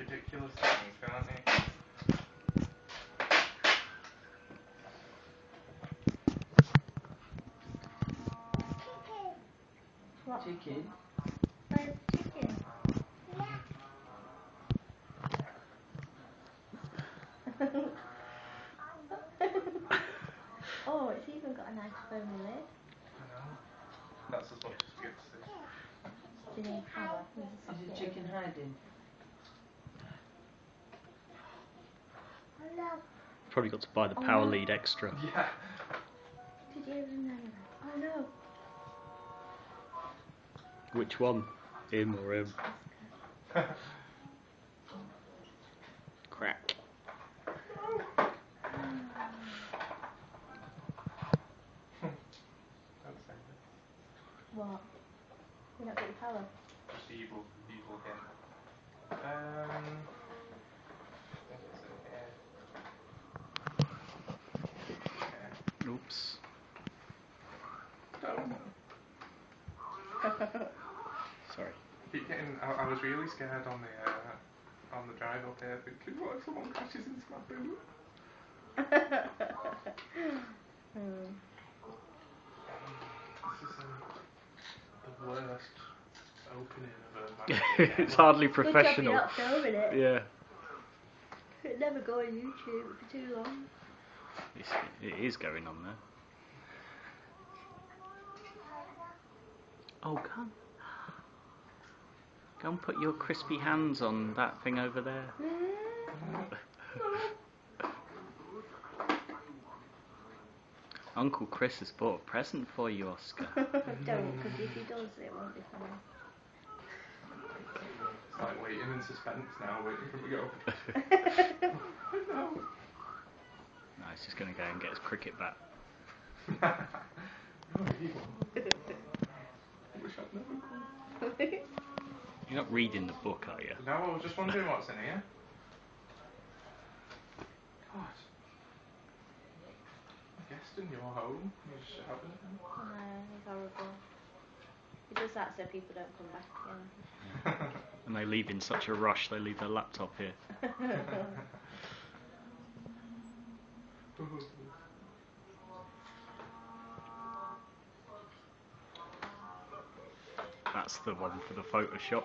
ridiculous things, can't he? What? Chicken. Where's the chicken? Oh, it's even got a nice foamy lid. I know. That's as much as it gets to. Do you need power? There's a Is socket the chicken over there. hiding? Probably got to buy the power lead extra. Yeah. Did you even know? Oh no. Which one? Him or him? Crack. Don't say this. What? You're not getting power? Just evil hint. I think it's in here. Oops. Don't. Sorry. I was really scared on the drive up here, thinking, what if someone crashes into my boot? This is the worst opening of a MacBook It's ever. hardly Good job professional. you're not filming it. Yeah. It'd never go on YouTube, it'd be too long. It is going on there. Oh, go and put your crispy hands on that thing over there. Uncle Chris has bought a present for you, Oscar. Don't, because if he does, it won't be funny. It's like waiting in suspense now, waiting for him to go. No. No, he's just going to go and get his cricket bat. No, he won't. I wish I'd never gone. You're not reading the book, are you? No, I was just wondering what's in here. God. A guest in your home, you're shouting at him. He's horrible. He does that so people don't come back again. And they leave in such a rush, they leave their laptop here. That's the one for the Photoshop.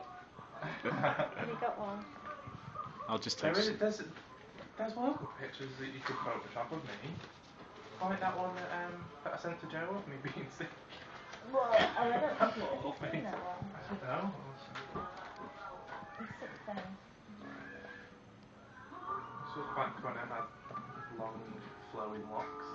Have you got one? I'll just take. There's local pictures that you could Photoshop of me. Like that one that I sent to Joe of me being sick. What? Oh, I don't think you've seen that one. I don't know. It's 6 days. This was back when I had long, flowing locks.